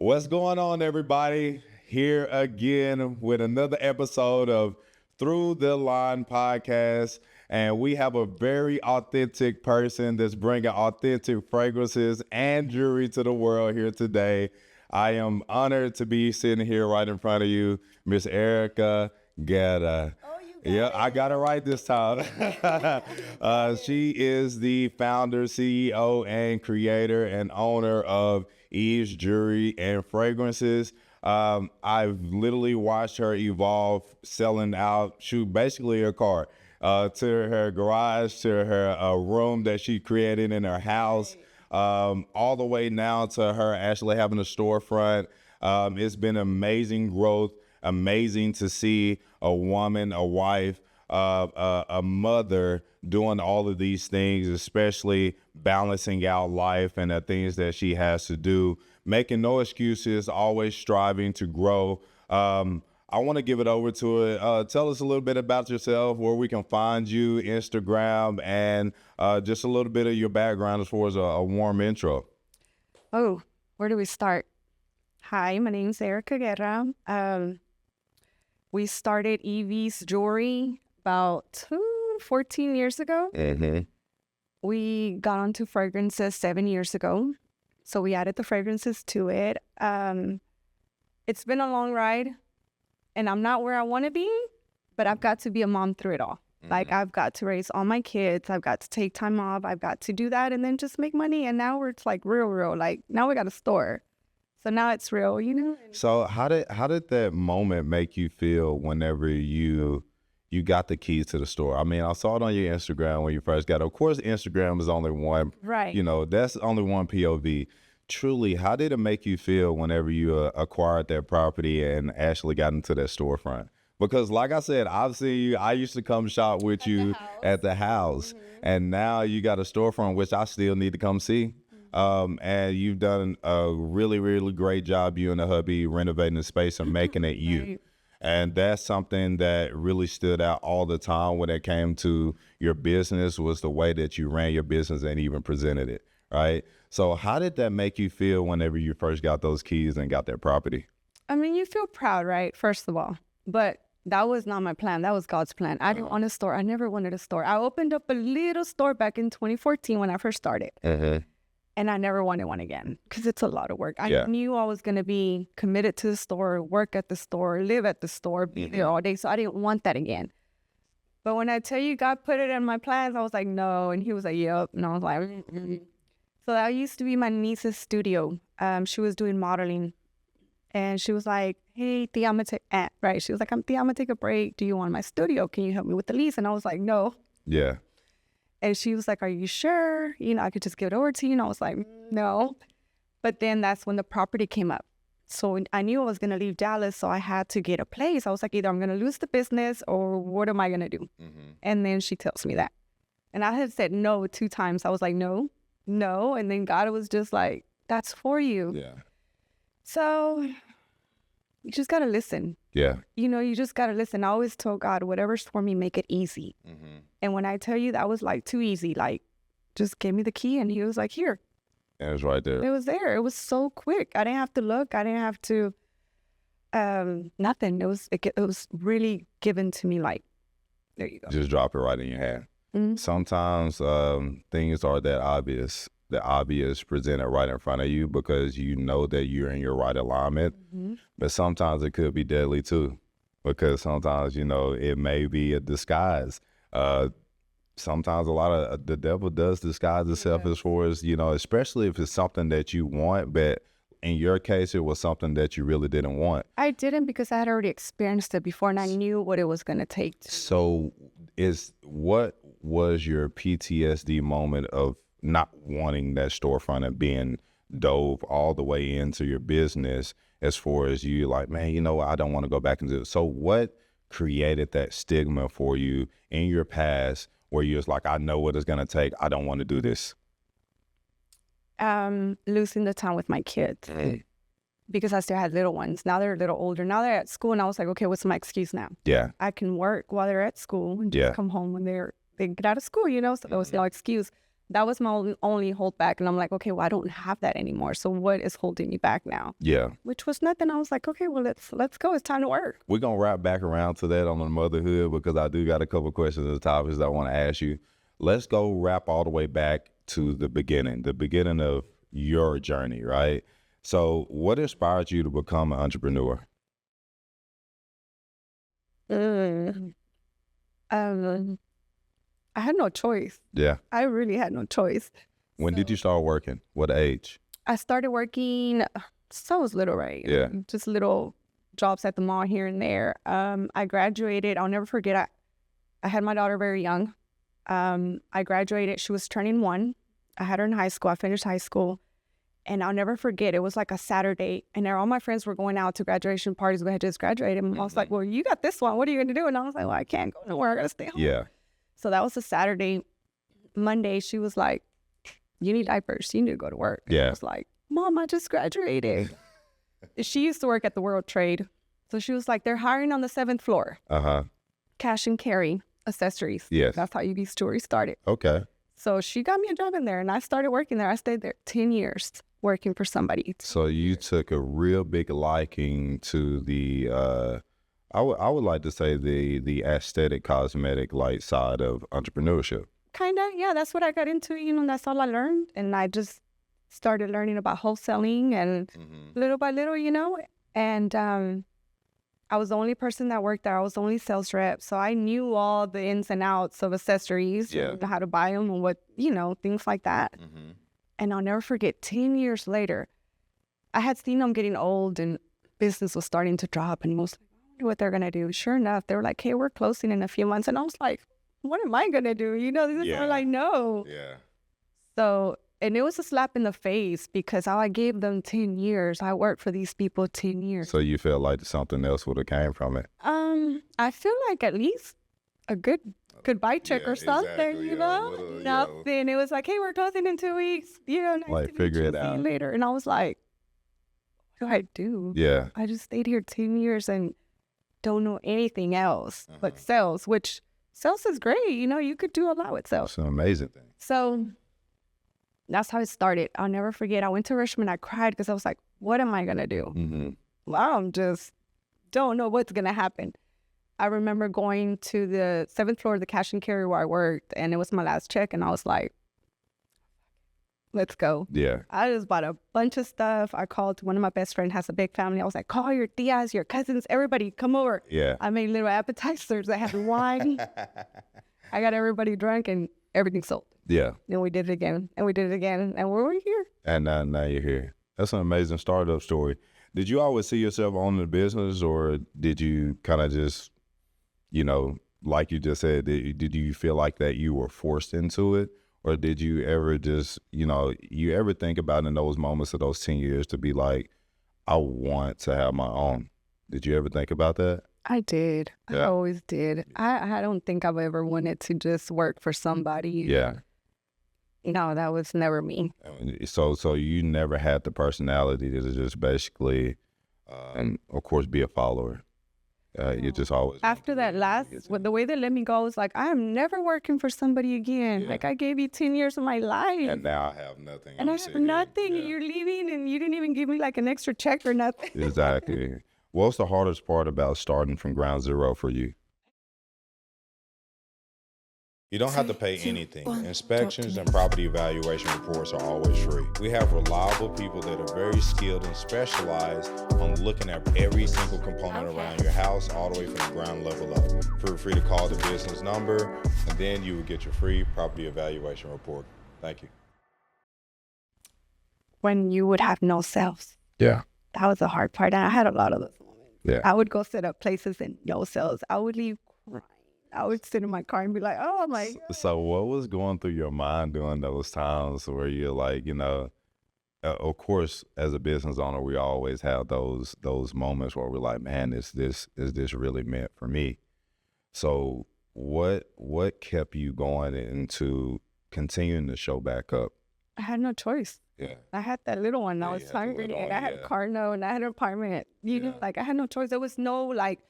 What's going on, everybody? Here again with another episode of Through the Line podcast. And we have a very authentic person that's bringing authentic fragrances and jewelry to the world here today. I am honored to be sitting here right in front of you, Miss Ericka Guerra. Yeah, I got it right this time. She is the founder, CEO, and creator and owner of Eve's Jewelry and Fragrances. I've literally watched her evolve, selling out, basically her car, to her garage, to her room that she created in her house, all the way now to her actually having a storefront. It's been amazing growth. Amazing to see a woman, a wife, a mother doing all of these things, especially balancing out life and the things that she has to do, making no excuses, always striving to grow. I want to give it over to her. Tell us a little bit about yourself, where we can find you, Instagram, and just a little bit of your background as far as a warm intro. Oh, where do we start? Hi, my name's Ericka Guerra. We started Eve's Jewelry about 14 years ago. Mm-hmm. We got onto fragrances 7 years ago. So we added the fragrances to it. It's been a long ride, and I'm not where I want to be, but I've got to be a mom through it all. Mm-hmm. Like, I've got to raise all my kids. I've got to take time off. I've got to do that and then just make money. And now it's like real. Like, now we got a store. So now it's real, you know? So how did that moment make you feel whenever you got the keys to the store? I mean, I saw it on your Instagram when you first got it. Of course, Instagram is only one. Right. You know, that's only one POV. Truly, how did it make you feel whenever you acquired that property and actually got into that storefront? Because like I said, I've seen you. I used to come shop with you at the house. Mm-hmm. And now you got a storefront, which I still need to come see. And you've done a really, really great job, you and the hubby, renovating the space and making it you. Right. And that's something that really stood out all the time when it came to your business, was the way that you ran your business and even presented it, right? So how did that make you feel whenever you first got those keys and got that property? I mean, you feel proud, right? First of all, but that was not my plan. That was God's plan. I didn't want a store. I never wanted a store. I opened up a little store back in 2014 when I first started. Mm-hmm. And I never wanted one again because it's a lot of work. I knew I was going to be committed to the store, work at the store, live at the store, be there all day. So I didn't want that again. But when I tell you God put it in my plans, I was like, no. And he was like, yep. And I was like, mm-hmm. So that used to be my niece's studio. She was doing modeling. And she was like, hey, Tia, I'm going to take, right? She was like, Tia, I'm going to take a break. Do you want my studio? Can you help me with the lease? And I was like, no. Yeah. And she was like, are you sure? You know, I could just give it over to you. And I was like, no. But then that's when the property came up. So I knew I was going to leave Dallas. So I had to get a place. I was like, either I'm going to lose the business or what am I going to do? Mm-hmm. And then she tells me that. And I had said no 2 times. I was like, no. And then God was just like, that's for you. Yeah. So you just got to listen. Yeah. You know, you just got to listen. I always told God, whatever's for me, make it easy. Mm-hmm. And when I tell you that was like too easy, like just give me the key. And he was like, here. And it was right there. It was there. It was so quick. I didn't have to look. I didn't have to, nothing. It was really given to me like, there you go. Just drop it right in your hand. Mm-hmm. Sometimes things are that obvious. The obvious presented right in front of you because you know that you're in your right alignment. Mm-hmm. But sometimes it could be deadly too, because sometimes, you know, it may be a disguise. Sometimes a lot of the devil does disguise itself as far as, you know, especially if it's something that you want, but in your case, it was something that you really didn't want. I didn't, because I had already experienced it before and I knew what it was going to take. So what was your PTSD moment of not wanting that storefront and being dove all the way into your business, as far as you like, man, you know, I don't want to go back into it. So what created that stigma for you in your past where you're like, I know what it's going to take. I don't want to do this? Losing the time with my kids. Because I still had little ones. Now they're a little older. Now they're at school, and I was like, okay, what's my excuse now? Yeah. I can work while they're at school and just come home when they get out of school, you know? So there was no excuse. that was my only holdback. And I'm like, okay, well, I don't have that anymore. So what is holding me back now? Yeah. Which was nothing. I was like, okay, well, let's go. It's time to work. We're going to wrap back around to that on the motherhood, because I do got a couple questions and topics that I want to ask you. Let's go wrap all the way back to the beginning of your journey, right? So what inspired you to become an entrepreneur? I had no choice. Yeah. I really had no choice. When did you start working? What age? I started working, so I was little, right? Yeah. Just little jobs at the mall here and there. I graduated. I'll never forget. I had my daughter very young. I graduated. She was turning 1. I had her in high school. I finished high school. And I'll never forget, it was like a Saturday, and all my friends were going out to graduation parties. We had just graduated. And I was like, well, you got this one. What are you going to do? And I was like, well, I can't go nowhere. I got to stay home. Yeah. So that was a Saturday. Monday, she was like, you need diapers. You need to go to work. And Yeah. I was like, Mom, I just graduated. She used to work at the World Trade. So she was like, they're hiring on the 7th floor. Uh-huh. Cash and carry accessories. Yes. That's how UB Story started. Okay. So she got me a job in there, and I started working there. I stayed there 10 years working for somebody. So you took a real big liking to the, I would like to say the aesthetic, cosmetic, light side of entrepreneurship. Kind of, yeah. That's what I got into, that's all I learned. And I just started learning about wholesaling and little by little, and I was the only person that worked there. I was the only sales rep. So I knew all the ins and outs of accessories, how to buy them and what, things like that. And I'll never forget, 10 years later, I had seen them getting old and business was starting to drop. And I was like, I wonder what they're going to do. Sure enough, they were like, hey, we're closing in a few months. And I was like, what am I going to do? This is all I know. Yeah. So, and it was a slap in the face because I gave them 10 years. I worked for these people 10 years. So you felt like something else would have came from it? I feel like at least a good goodbye check or something, exactly, Nothing. It was like, hey, we're closing in 2 weeks. Nice like, to figure meet it you. See you out later. And I was like, what do I do? Yeah. I just stayed here 10 years and don't know anything else but sales, which sales is great. You could do a lot with sales. It's an amazing thing. So that's how it started. I'll never forget. I went to Richmond. I cried because I was like, what am I going to do? Well, I'm just don't know what's going to happen. I remember going to the 7th floor of the cash and carry where I worked, and it was my last check. And I was like, let's go. Yeah. I just bought a bunch of stuff. I called one of my best friends, has a big family. I was like, call your tias, your cousins, everybody, come over. Yeah. I made little appetizers. I had wine. I got everybody drunk and everything sold. Yeah. And we did it again, and we did it again, and we're here. And now you're here. That's an amazing startup story. Did you always see yourself owning the business, or did you kind of just, like you just said, did you feel like that you were forced into it? Or did you ever just, you ever think about in those moments of those 10 years to be like, I want to have my own? Did you ever think about that? I did. Yeah. I always did. I don't think I've ever wanted to just work for somebody. Yeah. No, that was never me. So you never had the personality to just basically, and of course, be a follower. You just always. After that the way they let me go, I was like, I am never working for somebody again. Yeah. Like, I gave you 10 years of my life. And now I have nothing. And I have nothing. Yeah. And you're leaving, and you didn't even give me like an extra check or nothing. Exactly. What's the hardest part about starting from ground zero for you? You don't have to pay anything. Inspections and property evaluation reports are always free. We have reliable people that are very skilled and specialized on looking at every single component around your house, all the way from the ground level up. Feel free to call the business number, and then you will get your free property evaluation report. Thank you. When you would have no sales. Yeah. That was the hard part. And I had a lot of those moments. Yeah. I would go set up places and no sales. I would leave crying. I would sit in my car and be like, oh my God. So what was going through your mind during those times where you're like, of course, as a business owner, we always have those moments where we're like, man, is this really meant for me? So what kept you going into continuing to show back up? I had no choice. Yeah. I had that little one. I was hungry, and I had a car note, and I had an apartment. I had no choice. There was no like,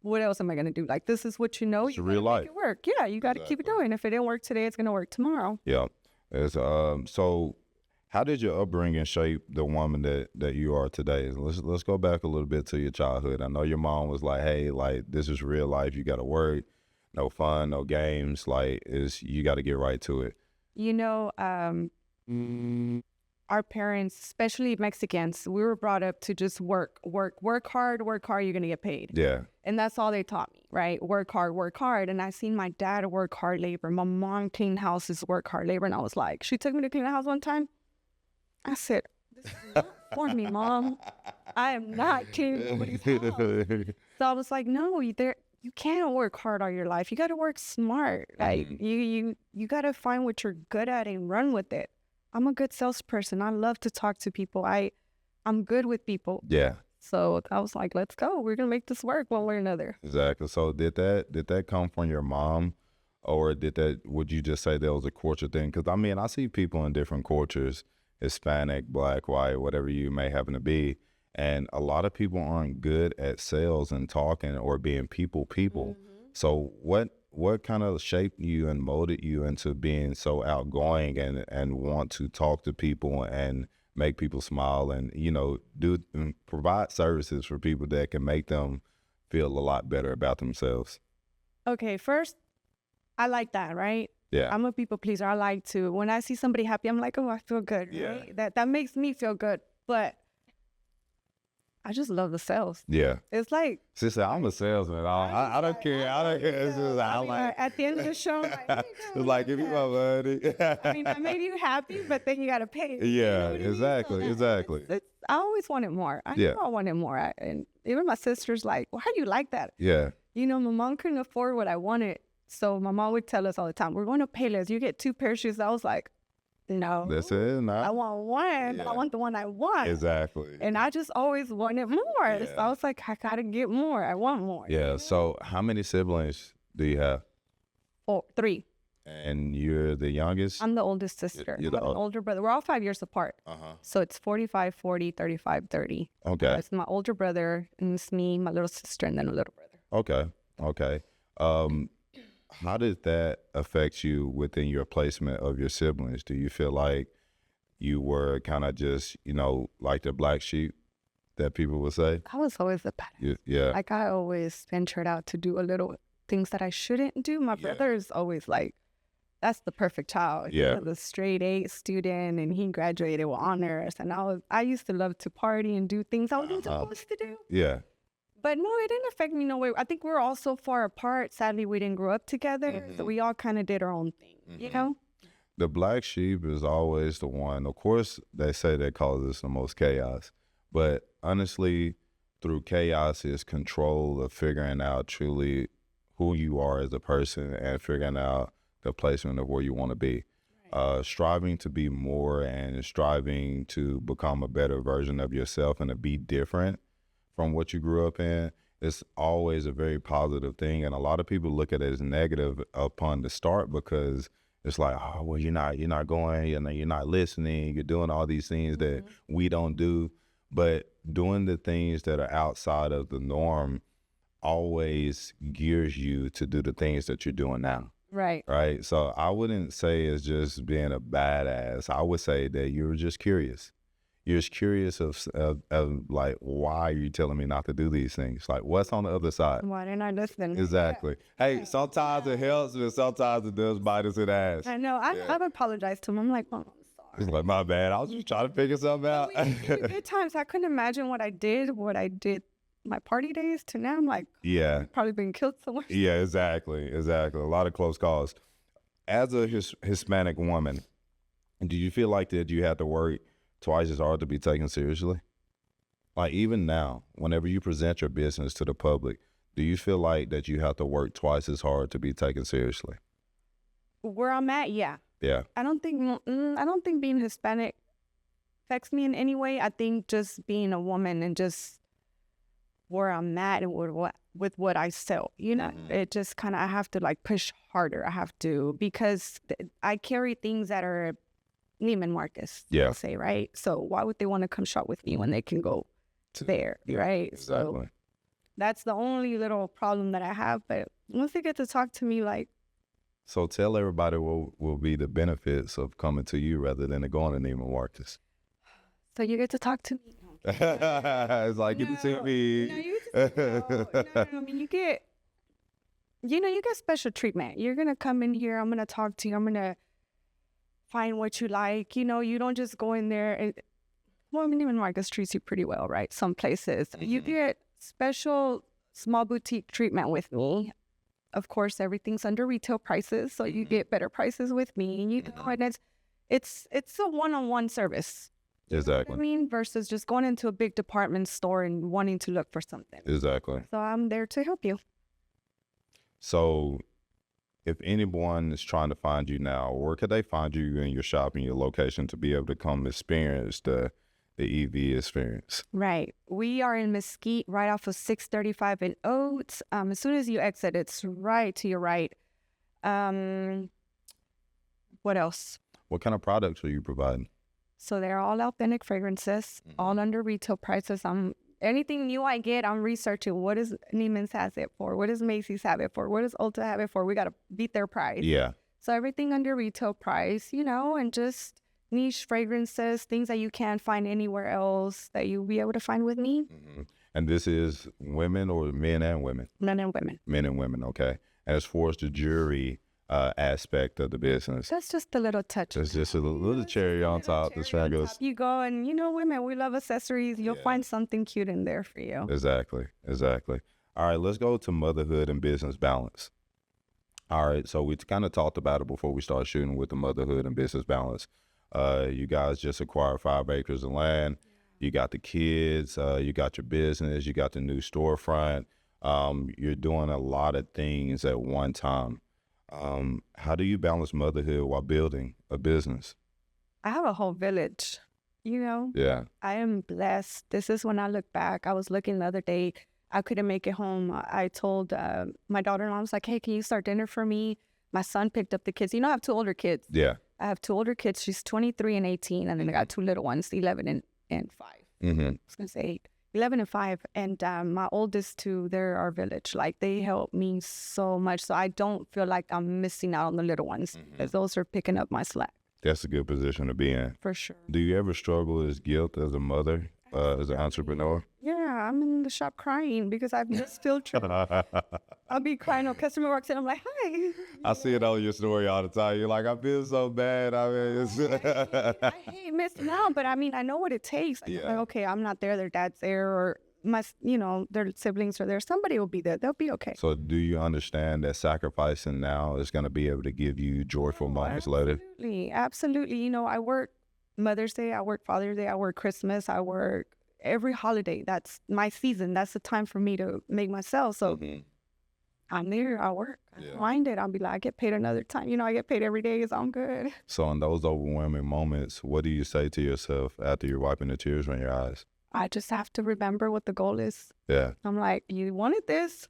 what else am I going to do? Like, this is what you know. It's real life. Make it work. Yeah, you got to keep it going. If it didn't work today, it's going to work tomorrow. Yeah. So how did your upbringing shape the woman that you are today? Let's go back a little bit to your childhood. I know your mom was like, hey, like, this is real life. You got to work, no fun, no games. Like, you got to get right to it. You know, our parents, especially Mexicans, we were brought up to just work hard, you're going to get paid. Yeah. And that's all they taught me, right? Work hard. And I seen my dad work hard labor. My mom clean houses, work hard labor. And I was like, she took me to clean a house one time. I said, this is not for me, Mom. I am not cleaning nobody's house. So I was like, no, you can't work hard all your life. You got to work smart. Like you got to find what you're good at and run with it. I'm a good salesperson. I love to talk to people. I'm good with people. Yeah. So I was like, let's go. We're gonna make this work one way or another. Exactly. So did that come from your mom, or would you just say that was a culture thing? Because I mean, I see people in different cultures, Hispanic, Black, white, whatever you may happen to be, and a lot of people aren't good at sales and talking or being people. So what kind of shaped you and molded you into being so outgoing and want to talk to people and make people smile and, do and provide services for people that can make them feel a lot better about themselves? Okay, first, I like that, right? Yeah. I'm a people pleaser. I like to, when I see somebody happy, I'm like, oh, I feel good. Yeah. Right? That makes me feel good. But I just love the sales. Yeah. It's like, Sister, I'm a salesman. I don't care. I don't care. It's just, I like, at the end of the show, I'm like, it's like, give me my money. I mean, I made you happy, but then you got to pay. Yeah, You know what I mean? exactly, So exactly. I always wanted more. I knew I wanted more. And even my sister's like, well, how do you like that? Yeah. You know, my mom couldn't afford what I wanted. So my mom would tell us all the time, we're going to Payless. You get 2 pair of shoes. I was like, no. That's it. I want one, but I want the one I want. Exactly. And I just always wanted more. Yeah. So I was like, I got to get more. I want more. Yeah. So how many siblings do you have? 3. And you're the youngest? I'm the oldest sister. You're I have an older brother. We're all 5 years apart. Uh-huh. So it's 45, 40, 35, 30. Okay. It's my older brother, and it's me, my little sister, and then a little brother. Okay. How did that affect you within your placement of your siblings? Do you feel like you were kind of just, like the black sheep that people would say? I was always the bad. Yeah. Like I always ventured out to do a little things that I shouldn't do. My brother is always like, that's the perfect child. Yeah. He was a straight A student, and he graduated with honors. And I used to love to party and do things I wasn't supposed to do. Yeah. But no, it didn't affect me no way. I think we were all so far apart. Sadly, we didn't grow up together. So we all kind of did our own thing, you know? The black sheep is always the one. Of course, they say that causes the most chaos. But honestly, through chaos is control of figuring out truly who you are as a person and figuring out the placement of where you want to be. Right. Striving to be more and striving to become a better version of yourself and to be different from what you grew up in, it's always a very positive thing. And a lot of people look at it as negative upon the start because it's like, oh, well, you're not going, you're not listening, you're doing all these things that we don't do. But doing the things that are outside of the norm always gears you to do the things that you're doing now. Right. Right. So I wouldn't say it's just being a badass. I would say that you're just curious. You're just curious of like, why are you telling me not to do these things? Like, what's on the other side? Why didn't I listen? Exactly. Yeah. Hey, sometimes it helps, and sometimes it does bite us in the ass. I know. I've apologized to him. I'm like, Mom, I'm sorry. It's like, my bad. I was just trying to figure something out. Good times. I couldn't imagine what I did my party days to now. I'm like, yeah, I've probably been killed somewhere. Yeah, exactly. A lot of close calls. As a Hispanic woman, do you feel like that you have to work twice as hard to be taken seriously? Like even now, whenever you present your business to the public, do you feel like that you have to work twice as hard to be taken seriously? Where I'm at, yeah. Yeah. I don't think being Hispanic affects me in any way. I think just being a woman and just where I'm at and with what I sell, it just kind of, I have to like push harder. I have to, because I carry things that are Neiman Marcus, I'll say, right? So why would they want to come shop with me when they can go there, right? Exactly. So that's the only little problem that I have. But once they get to talk to me like So tell everybody what will be the benefits of coming to you rather than going to Neiman Marcus. So you get to talk to me. It's like, get to see me. I mean, you get special treatment. You're going to come in here. I'm going to talk to you. I'm going to find what you like. You don't just go in there. I mean, Neiman Marcus treats you pretty well, right? Some places. You get special small boutique treatment with me. Of course, everything's under retail prices, so you get better prices with me. And it's a one-on-one service. Exactly. I mean, versus just going into a big department store and wanting to look for something. Exactly. So I'm there to help you. So if anyone is trying to find you now, where could they find you in your shop and your location to be able to come experience the EV experience? Right. We are in Mesquite, right off of 635 in Oates. As soon as you exit, it's right to your right. What else? What kind of products are you providing? So they're all authentic fragrances, all under retail prices. Anything new I get, I'm researching. What does Neiman's has it for? What does Macy's have it for? What does Ulta have it for? We got to beat their price. Yeah. So everything under retail price, and just niche fragrances, things that you can't find anywhere else that you'll be able to find with me. And this is women or men and women? Men and women. Men and women, okay. And as far as the jewelry aspect of the business, that's just a little touch. It's just a little cherry on top. The fabulous. You go and women, we love accessories. You'll find something cute in there for you. Exactly. All right, let's go to motherhood and business balance. All right, so we kind of talked about it before we started shooting with the motherhood and business balance. You guys just acquired 5 acres of land. You got the kids. You got your business. You got the new storefront. You're doing a lot of things at one time. How do you balance motherhood while building a business? I have a whole village, Yeah. I am blessed. This is when I look back. I was looking the other day. I couldn't make it home. I told my daughter-in-law, I was like, hey, can you start dinner for me? My son picked up the kids. I have 2 older kids. Yeah. I have 2 older kids. She's 23 and 18. And then I got 2 little ones, 11 and 5. I was going to say 8. 11 and 5. And my oldest 2, they're our village. Like, they help me so much. So I don't feel like I'm missing out on the little ones, because those are picking up my slack. That's a good position to be in. For sure. Do you ever struggle with guilt as a mother, as an entrepreneur? Yeah, I'm in the shop crying because I've just filtered. I'll be crying. A customer walks in, I'm like, hi. I see it on your story all the time. You're like, I feel so bad. I mean, I hate missing out, but I know what it takes. Like, okay, I'm not there. Their dad's there, or their siblings are there. Somebody will be there. They'll be okay. So do you understand that sacrificing now is going to be able to give you joyful moments later? Absolutely. I work Mother's Day. I work Father's Day. I work Christmas. I work every holiday. That's my season. That's the time for me to make myself. So I'm there. I work. I don't mind it. I'll be like, I get paid another time. I get paid every day, so I'm good. So in those overwhelming moments, what do you say to yourself after you're wiping the tears from your eyes? I just have to remember what the goal is. Yeah. I'm like, you wanted this.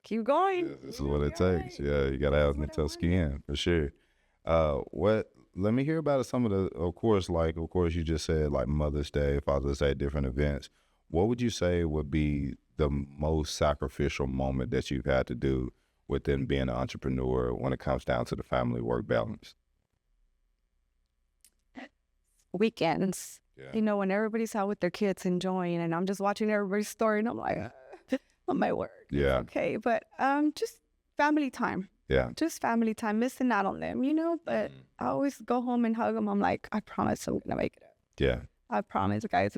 Keep going. Yeah, this is what it takes. Yeah, you got to have some tough skin, for sure. Let me hear about some of the, of course, you just said like Mother's Day, Father's Day, different events. What would you say would be the most sacrificial moment that you've had to do within being an entrepreneur when it comes down to the family work balance? Weekends. Yeah. When everybody's out with their kids enjoying, and I'm just watching everybody's story, and I'm like, oh my word. Yeah. Okay, but just family time. Yeah. Just family time, missing out on them, but I always go home and hug them. I'm like, I promise I'm going to make it up. Yeah. I promise, guys,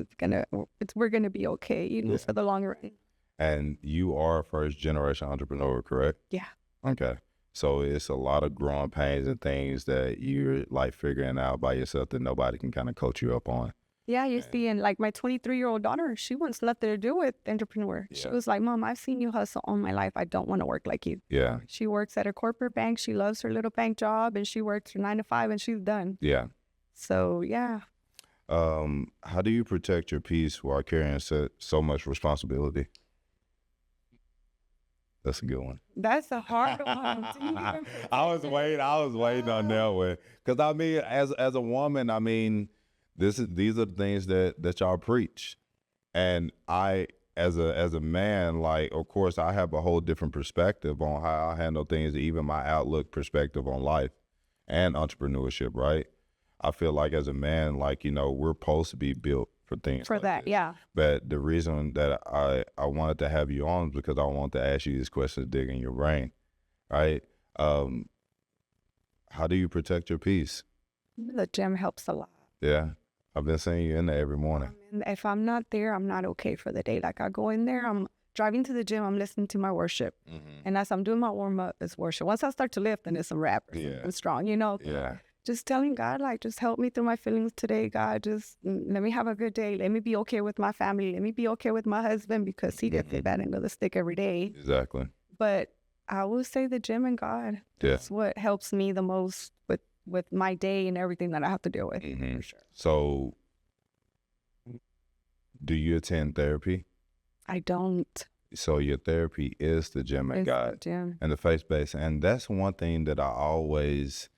we're going to be okay, for the long run. And you are a first generation entrepreneur, correct? Yeah. Okay. So it's a lot of growing pains and things that you're like figuring out by yourself that nobody can kind of coach you up on. Yeah, you see, and like my 23-year-old daughter, she wants nothing to do with entrepreneur. Yeah. She was like, Mom, I've seen you hustle all my life. I don't want to work like you. Yeah. She works at a corporate bank. She loves her little bank job, and she works from 9 to 5, and she's done. Yeah. So, yeah. How do you protect your peace while carrying so much responsibility? That's a good one. That's a hard one. I was waiting on that one. Because, as a woman, these are the things that y'all preach. And I as a man, like, of course, I have a whole different perspective on how I handle things, even my outlook perspective on life and entrepreneurship, right? I feel like as a man, like, you know, we're supposed to be built for things For like that, this. yeah. But the reason that I wanted to have you on is because I want to ask you these questions, dig in your brain, right? How do you protect your peace? The gym helps a lot. Yeah. I've been seeing you in there every morning. And if I'm not there, I'm not okay for the day. Like I go in there, I'm driving to the gym, I'm listening to my worship. And as I'm doing my warm-up, it's worship. Once I start to lift, then it's some rappers. Yeah. I'm strong, you know? Yeah. Just telling God, like, just help me through my feelings today, God. Just let me have a good day. Let me be okay with my family. Let me be okay with my husband because he gets that end of the stick every day. Exactly. But I will say the gym and God. Yeah. That's what helps me the most with my day and everything that I have to deal with. For sure. So do you attend therapy? I don't. So your therapy is the gym and God and the faith-based. And that's one thing that I always,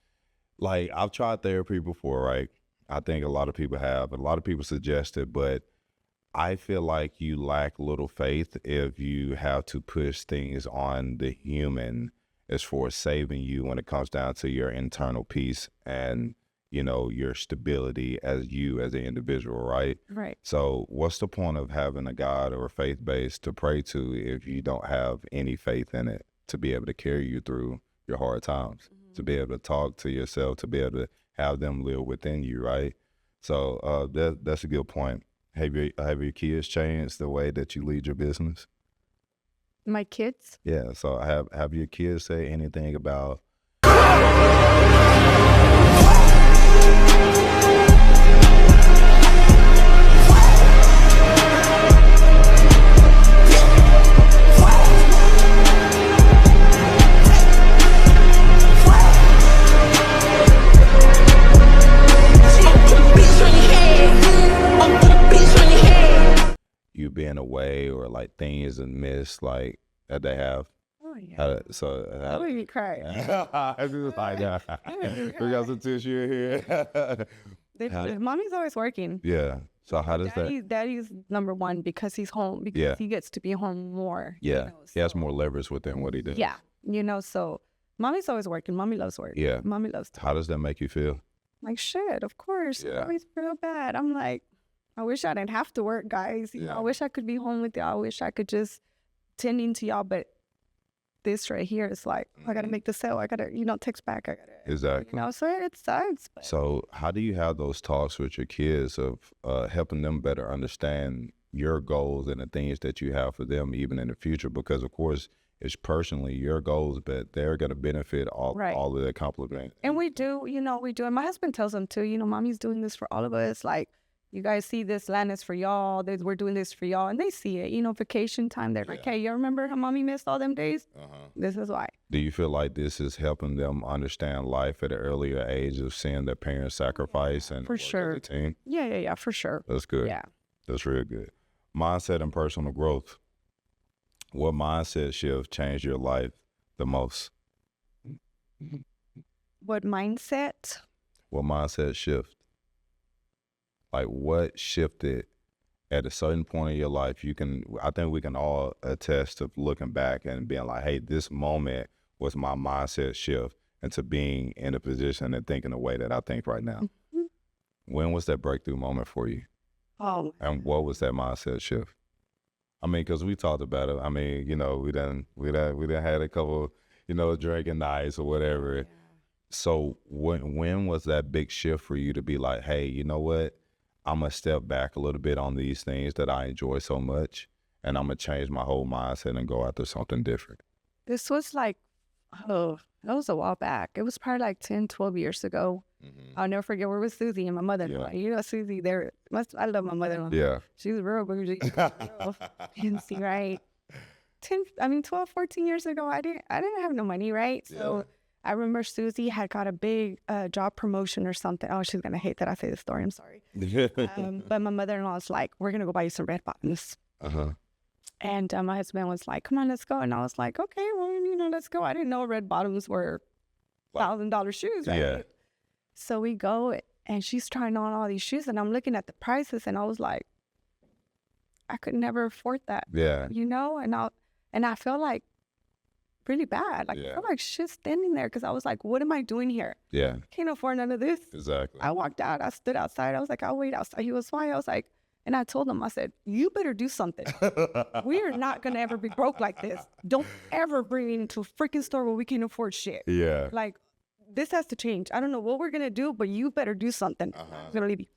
like, I've tried therapy before, right? I think a lot of people have, a lot of people suggest it, but I feel like you lack little faith if you have to push things on the human as far as saving you when it comes down to your internal peace and, you know, your stability as you as an individual, right? Right. So what's the point of having a God or a faith base to pray to if you don't have any faith in it to be able to carry you through your hard times, to be able to talk to yourself, to be able to have them live within you, right? So that's a good point. Have your kids changed the way that you lead your business? My kids? Yeah. So have your kids say anything about you being away or like things and miss like that they have? Oh, yeah. That would be crying. I just like that. We got some tissue in here. Mommy's always working. Yeah. So how does that? Daddy's number one because he's home, because he gets to be home more. Yeah. You know, He has more leverage within what he does. Yeah. You know, so mommy's always working. Mommy loves work. Yeah. Mommy loves to. How does that make you feel? Like, shit, of course. Yeah. Always feel bad. I'm like, I wish I didn't have to work, guys. You know, I wish I could be home with y'all. I wish I could just tend into y'all. But this right here is like, I got to make the sale. I got to, text back. I got to. Exactly. You know, so it sucks. But. So how do you have those talks with your kids of helping them better understand your goals and the things that you have for them even in the future? Because, of course, it's personally your goals, but they're going to benefit all of the accomplishments. And we do. And my husband tells them too, mommy's doing this for all of us. Like, you guys see this land is for y'all. We're doing this for y'all. And they see it, vacation time. They're like, hey, you remember how mommy missed all them days? This is why. Do you feel like this is helping them understand life at an earlier age of seeing their parents sacrifice and for sure. as a team? Yeah, for sure. That's good. Yeah. That's real good. Mindset and personal growth. What mindset shift changed your life the most? What mindset? What mindset shift? Like what shifted at a certain point in your life? I think we can all attest to looking back and being like, hey, this moment was my mindset shift into being in a position and thinking the way that I think right now. When was that breakthrough moment for you? Oh. And what was that mindset shift? I mean, because we talked about it. I mean, we done had a couple, drinking nights or whatever. Yeah. So when was that big shift for you to be like, hey, you know what? I'm going to step back a little bit on these things that I enjoy so much, and I'm going to change my whole mindset and go after something different. This was like, that was a while back. It was probably like 10, 12 years ago. I'll never forget where was Susie and my mother-in-law. Susie, I love my mother-in-law. Yeah. She's real bougie. Fancy, right? 12, 14 years ago, I didn't have no money, right? So I remember Susie had got a big job promotion or something. Oh, she's going to hate that I say this story. I'm sorry. But my mother-in-law was like, we're going to go buy you some red bottoms. And my husband was like, come on, let's go. And I was like, okay, well, let's go. I didn't know red bottoms were $1,000 shoes, right? Yeah. So we go, and she's trying on all these shoes, and I'm looking at the prices, and I was like, I could never afford that. Yeah. You know, and I felt like really bad. Like, Yeah. I felt like shit standing there because I was like, what am I doing here? Yeah. Can't afford none of this. Exactly. I walked out. I stood outside. I was like, I'll wait outside. He was fine. I was like, and I told him, I said, you better do something. We are not going to ever be broke like this. Don't ever bring me into a freaking store where we can't afford shit. Yeah. Like, this has to change. I don't know what we're going to do, but you better do something. I'm going to leave you.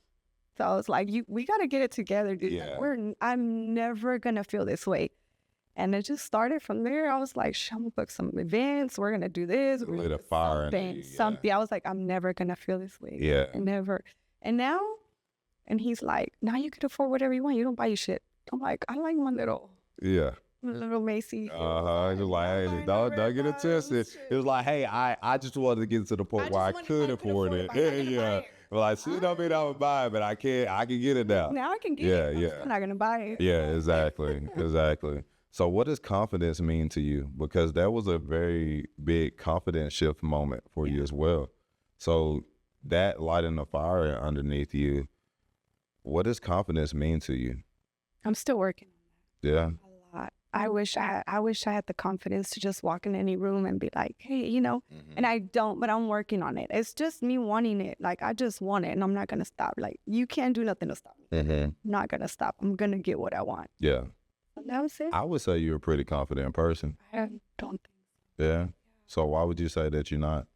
So I was like, we got to get it together, dude. Yeah. I'm never going to feel this way. And it just started from there. I was like, I'm going to book some events. We're going to do this. We're Lit a gonna do fire in something, you, yeah. something. I was like, I'm never going to feel this way. Yeah. Never. And now, and he's like, now you can afford whatever you want. You don't buy your shit. I'm like, I like my little Macy. Just like, hey, don't get it twisted. It was like, hey, I just wanted to get to the point where I could afford it. Yeah. Well, I still don't mean I would buy it, but I can get it now. Now I can get it. Yeah. I'm not going to buy it. Yeah, exactly. So what does confidence mean to you? Because that was a very big confidence shift moment for you as well. So that lighting the fire underneath you, what does confidence mean to you? I'm still working. Yeah. A lot. I wish I had the confidence to just walk in any room and be like, hey, you know, and I don't, but I'm working on it. It's just me wanting it. Like, I just want it and I'm not going to stop. Like, you can't do nothing to stop me. I'm not going to stop. I'm going to get what I want. Yeah. That was it. I would say you're a pretty confident person. I don't think Yeah. So why would you say that you're not?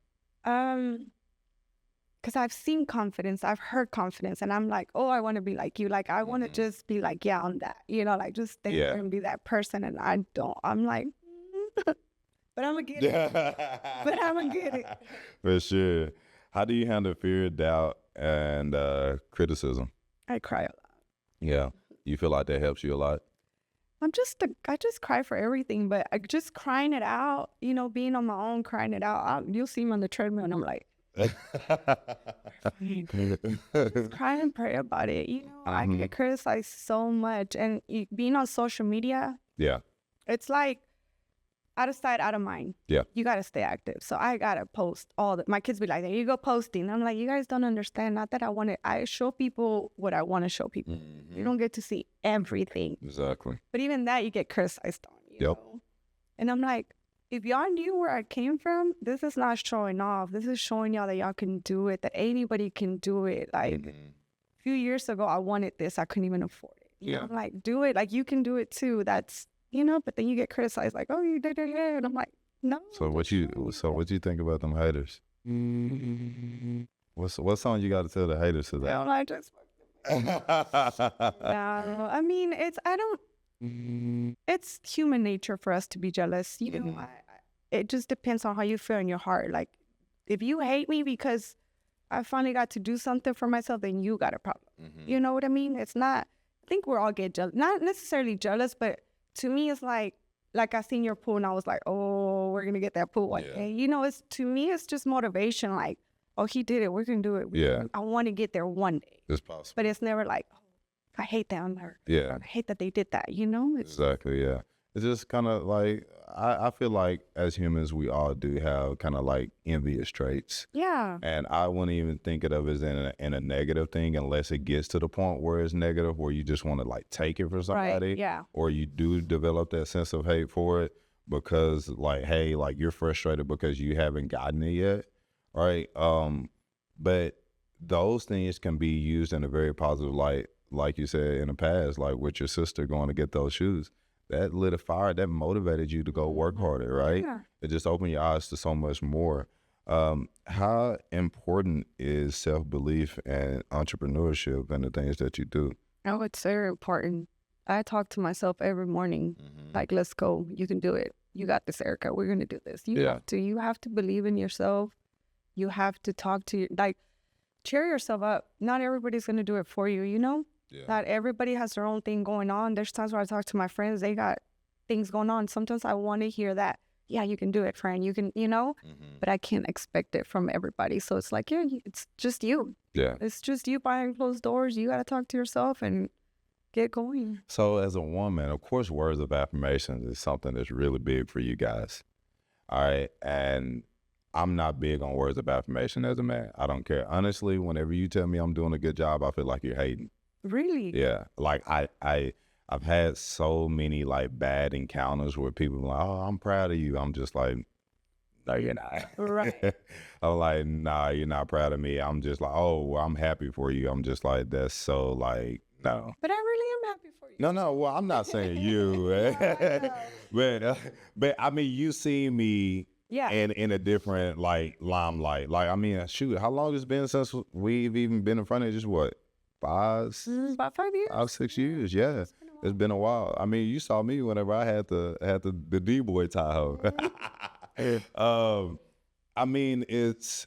Because I've seen confidence, I've heard confidence, and I'm like, oh, I want to be like you. Like, I want to just be like, yeah, I'm that. You know, like, just stay there and be that person. And I don't. I'm like, but I'm going to get it. But I'm going to get it. For sure. How do you handle fear, doubt, and criticism? I cry a lot. Yeah. You feel like that helps you a lot? I just cry for everything, but just crying it out, you know, being on my own, crying it out. You'll see me on the treadmill and I'm like, just cry and pray about it. You know, I get criticized so much. And being on social media, it's like out of sight, out of mind. Yeah. You got to stay active. So I got to post my kids be like, there you go posting. I'm like, you guys don't understand. Not that I show people what I want to show people. You don't get to see everything. Exactly. But even that you get criticized on, you know? And I'm like, if y'all knew where I came from, this is not showing off. This is showing y'all that y'all can do it, that anybody can do it. Like, a few years ago, I wanted this. I couldn't even afford it. You know? I'm like, do it. Like, you can do it too. That's, you know, but then you get criticized like, oh, you did it. And I'm like, no. So what you think about them haters? What song you got to tell the haters to that? I just no, I mean, it's human nature for us to be jealous. You know, it just depends on how you feel in your heart. Like, if you hate me because I finally got to do something for myself, then you got a problem. You know what I mean? It's not, I think we're all get jealous, not necessarily jealous, but to me, it's like I seen your pool and I was like, oh, we're going to get that pool one day. You know, to me, it's just motivation. Like, oh, he did it. We're going to do it. I want to get there one day. It's possible. But it's never like, oh, I hate them or I hate that they did that, you know? Exactly, yeah. It's just kind of like, I feel like as humans, we all do have kind of like envious traits. Yeah. And I wouldn't even think of it as in a negative thing unless it gets to the point where it's negative, where you just want to like take it for somebody. Right, yeah. Or you do develop that sense of hate for it because like, hey, like you're frustrated because you haven't gotten it yet, right? But those things can be used in a very positive light, like you said in the past, like with your sister going to get those shoes. That lit a fire, that motivated you to go work harder, right? Yeah. It just opened your eyes to so much more. How important is self-belief and entrepreneurship and the things that you do? Oh, it's very important. I talk to myself every morning, like, let's go. You can do it. You got this, Ericka. We're going to do this. You have to believe in yourself. You have to talk to, cheer yourself up. Not everybody's going to do it for you, you know? Yeah. Not everybody has their own thing going on. There's times where I talk to my friends, they got things going on. Sometimes I want to hear that, yeah, you can do it, friend. You can, you know, but I can't expect it from everybody. So it's like, yeah, it's just you. Yeah. It's just you behind closed doors. You got to talk to yourself and get going. So as a woman, of course, words of affirmation is something that's really big for you guys. All right. And I'm not big on words of affirmation as a man. I don't care. Honestly, whenever you tell me I'm doing a good job, I feel like you're hating. Really? Yeah. Like I I've had so many like bad encounters where people are like, oh, I'm proud of you. I'm just like, no, you're not. Right. I'm like, nah, you're not proud of me. I'm just like, oh, well, I'm happy for you. I'm just like, that's so like, no. But I really am happy for you. No. Well, I'm not saying you, but I mean, you see me Yeah. in a different like limelight. Like, I mean, shoot, how long has it been since we've even been in front of just what? About 5 years. 5, 6 years, yeah. It's been a while. I mean, you saw me whenever I had the D-boy Tahoe. I mean, it's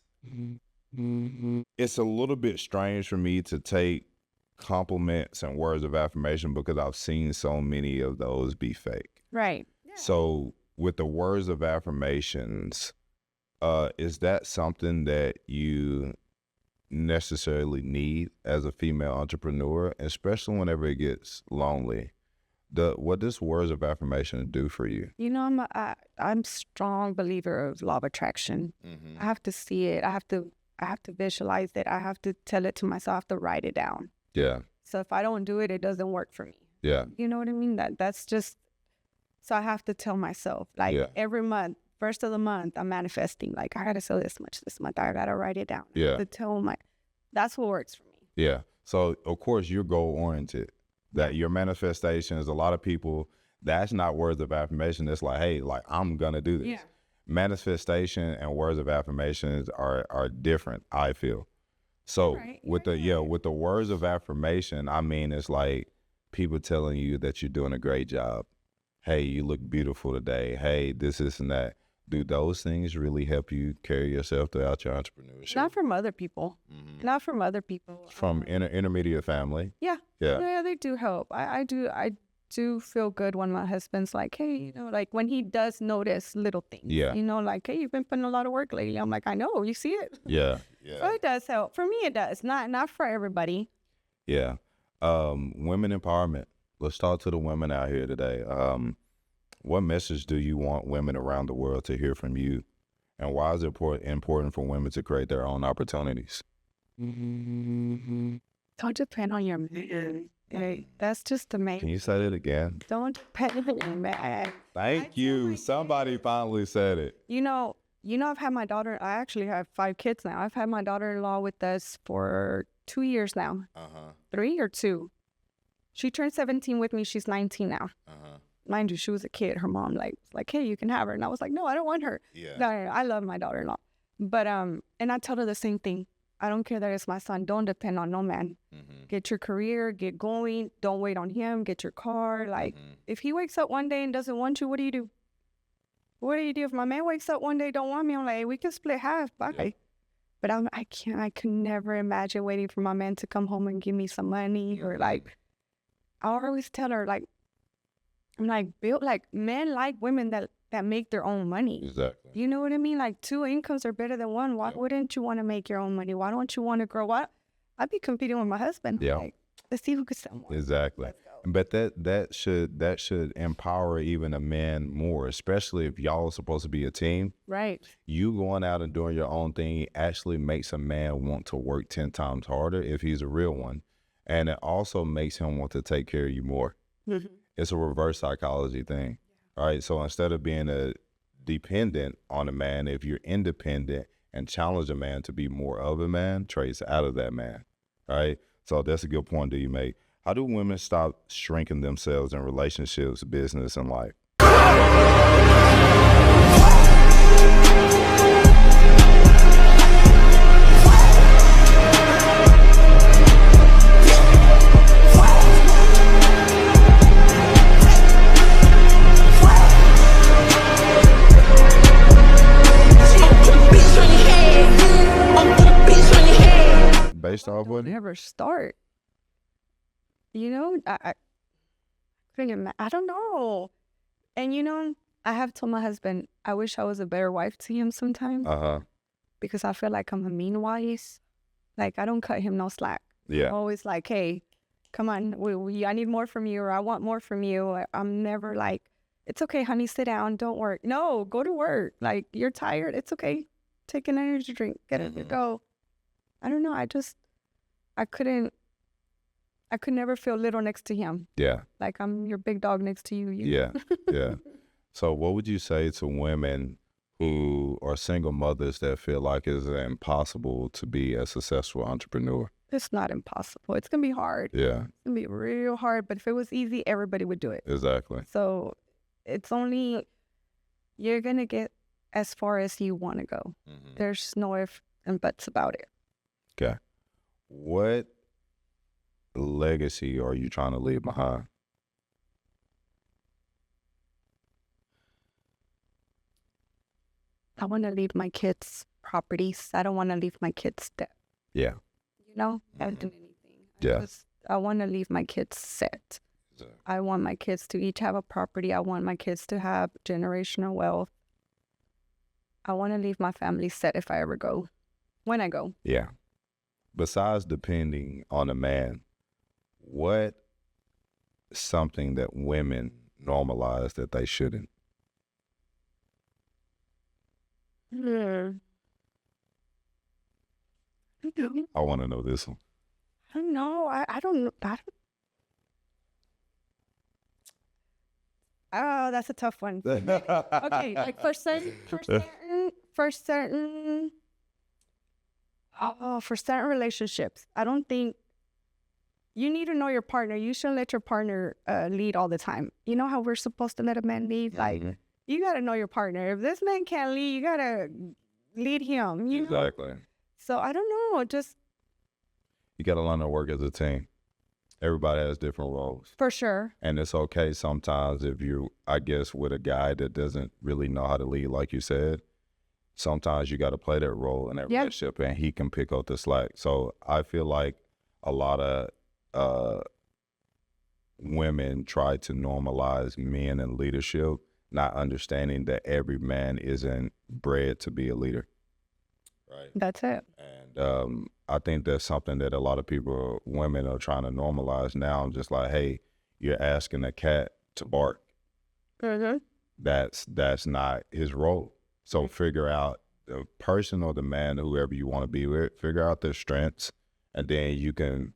a little bit strange for me to take compliments and words of affirmation because I've seen so many of those be fake. Right. Yeah. So with the words of affirmations, is that something that you necessarily need as a female entrepreneur, especially whenever it gets lonely? What does words of affirmation do for you? You know, I'm a strong believer of law of attraction. Mm-hmm. I have to see it. I have to visualize it. I have to tell it to myself. I have to write it down. Yeah. So if I don't do it, it doesn't work for me. Yeah. You know what I mean? That's just, so I have to tell myself, like every month, first of the month, I'm manifesting. Like, I got to sell this much this month. I got to write it down. Yeah. To tell that's what works for me. Yeah. So, of course, you're goal-oriented. That your manifestations, a lot of people, that's not words of affirmation. It's like, hey, like, I'm going to do this. Yeah. Manifestation and words of affirmations are different, I feel. So with the words of affirmation, I mean, it's like people telling you that you're doing a great job. Hey, you look beautiful today. Hey, this and that. Do those things really help you carry yourself throughout your entrepreneurship? Not from other people. Mm-hmm. Not from other people. From intermediate family. Yeah. Yeah. Yeah, they do help. I do feel good when my husband's like, hey, you know, like when he does notice little things. Yeah. You know, like, hey, you've been putting a lot of work lately. I'm like, I know, you see it. Yeah. Yeah. So it does help. For me, it does. Not for everybody. Yeah. Women empowerment. Let's talk to the women out here today. What message do you want women around the world to hear from you? And why is it important for women to create their own opportunities? Don't depend on your man. Hey, that's just the main. Can you say that again? Don't depend on your man. Thank you. Somebody finally said it. You know, I've had my daughter. I actually have 5 kids now. I've had my daughter-in-law with us for 2 years now. 3 or 2. She turned 17 with me. She's 19 now. Mind you, she was a kid. Her mom like, hey, you can have her. And I was like, no, I don't want her. Yeah. No, I love my daughter-in-law. But, and I tell her the same thing. I don't care that it's my son. Don't depend on no man. Get your career, get going. Don't wait on him. Get your car. Like, if he wakes up one day and doesn't want you, what do you do? What do you do? If my man wakes up one day, don't want me, I'm like, hey, we can split half. Bye. Yeah. But I could never imagine waiting for my man to come home and give me some money or like, I always tell her, like, I'm like, men like women that make their own money. Exactly. You know what I mean? Like 2 incomes are better than one. Why wouldn't you want to make your own money? Why don't you want to grow up? I'd be competing with my husband. Yeah. Like, let's see who could sell more. Exactly. But that should empower even a man more, especially if y'all are supposed to be a team. Right. You going out and doing your own thing actually makes a man want to work 10 times harder if he's a real one. And it also makes him want to take care of you more. It's a reverse psychology thing. All right. So instead of being a dependent on a man, if you're independent and challenge a man to be more of a man, traits out of that man. All right. So that's a good point that you make. How do women stop shrinking themselves in relationships, business, and life? Based off what? Never start. You know, I don't know. And, you know, I have told my husband, I wish I was a better wife to him sometimes. Because I feel like I'm a mean wife. Like, I don't cut him no slack. Yeah. I'm always like, hey, come on, I need more from you, or I want more from you. I'm never like, it's okay, honey, sit down, don't work. No, go to work. Like, you're tired, it's okay. Take an energy drink, get it to go. I don't know, I I could never feel little next to him. Yeah. Like I'm your big dog next to you. Yeah. Yeah. So what would you say to women who are single mothers that feel like it's impossible to be a successful entrepreneur? It's not impossible. It's going to be hard. Yeah. It's going to be real hard. But if it was easy, everybody would do it. Exactly. So it's only, you're going to get as far as you want to go. Mm-hmm. There's no ifs and buts about it. Okay. What legacy are you trying to leave behind? I want to leave my kids properties. I don't want to leave my kids debt. Yeah. You know, I haven't done anything. Yeah. I want to leave my kids set. Exactly. I want my kids to each have a property. I want my kids to have generational wealth. I want to leave my family set if I ever go, when I go. Yeah. Besides depending on a man, what something that women normalize that they shouldn't? I want to know this one. I don't know. I don't know. Oh, that's a tough one. Okay, like for certain relationships, I don't think you need to know your partner. You shouldn't let your partner lead all the time. You know how we're supposed to let a man lead? Like, you got to know your partner. If this man can't lead, you got to lead him. You know? Exactly. So I don't know. Just you got to learn to work as a team. Everybody has different roles. For sure. And it's okay sometimes if you, I guess, with a guy that doesn't really know how to lead, like you said, sometimes you got to play that role in that relationship and he can pick up the slack. So I feel like a lot of women try to normalize men in leadership, not understanding that every man isn't bred to be a leader. Right. That's it. And I think that's something that a lot of people, women, are trying to normalize now. I'm just like, hey, you're asking a cat to bark. Mm-hmm. That's not his role. So figure out the person or the man, whoever you want to be with, figure out their strengths, and then you can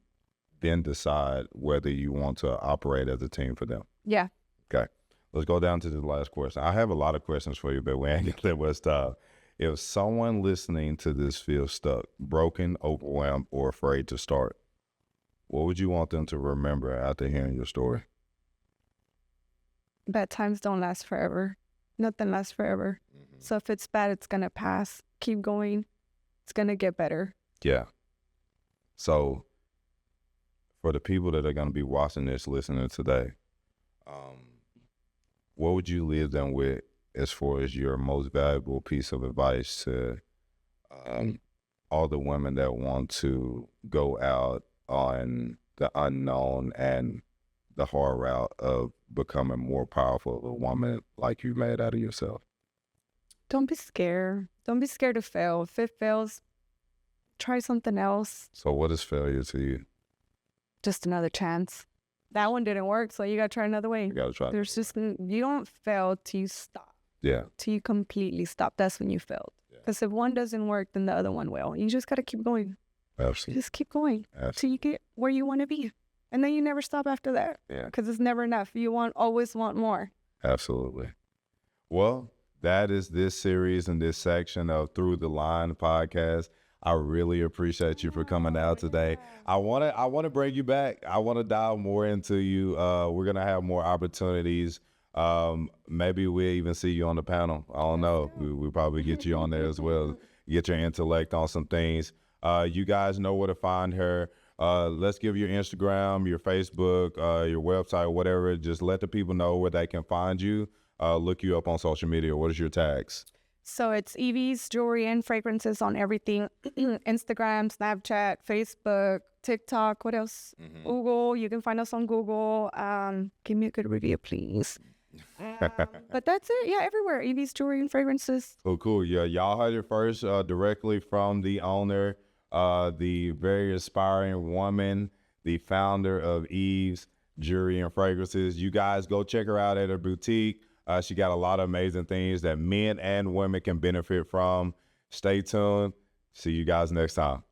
then decide whether you want to operate as a team for them. Yeah. Okay. Let's go down to the last question. I have a lot of questions for you, but we ain't got that much time. If someone listening to this feels stuck, broken, overwhelmed, or afraid to start, what would you want them to remember after hearing your story? Bad times don't last forever. Nothing lasts forever. Mm-hmm. So if it's bad, it's going to pass. Keep going. It's going to get better. Yeah. So for the people that are going to be watching this, listening today, what would you leave them with as far as your most valuable piece of advice to all the women that want to go out on the unknown and the hard route of becoming more powerful of a woman like you made out of yourself? Don't be scared. Don't be scared to fail. If it fails, try something else. So what is failure to you? Just another chance. That one didn't work, so you got to try another way. You got to try. There's just, you don't fail till you stop. Yeah. Till you completely stop. That's when you failed. Because if one doesn't work, then the other one will. You just got to keep going. Absolutely. Just keep going. Absolutely. Till you get where you want to be. And then you never stop after that. Yeah. Because it's never enough. You always want more. Absolutely. Well, that is this series and this section of Through the Line podcast. I really appreciate you for coming out today. I want to bring you back. I want to dive more into you. We're going to have more opportunities. Maybe we'll even see you on the panel. I don't know. We'll probably get you on there as well. Get your intellect on some things. You guys know where to find her. Let's give your Instagram, your Facebook, your website, whatever. Just let the people know where they can find you. Look you up on social media. What is your tags? So it's Evie's Jewelry and Fragrances on everything. Instagram, Snapchat, Facebook, TikTok. What else? Mm-hmm. Google. You can find us on Google. Give me a good review, please. But that's it. Yeah, everywhere. Evie's Jewelry and Fragrances. Cool. Yeah, y'all heard it first directly from the owner, the very aspiring woman, the founder of Eve's Jewelry and Fragrances. You guys go check her out at her boutique. She got a lot of amazing things that men and women can benefit from. Stay tuned. See you guys next time.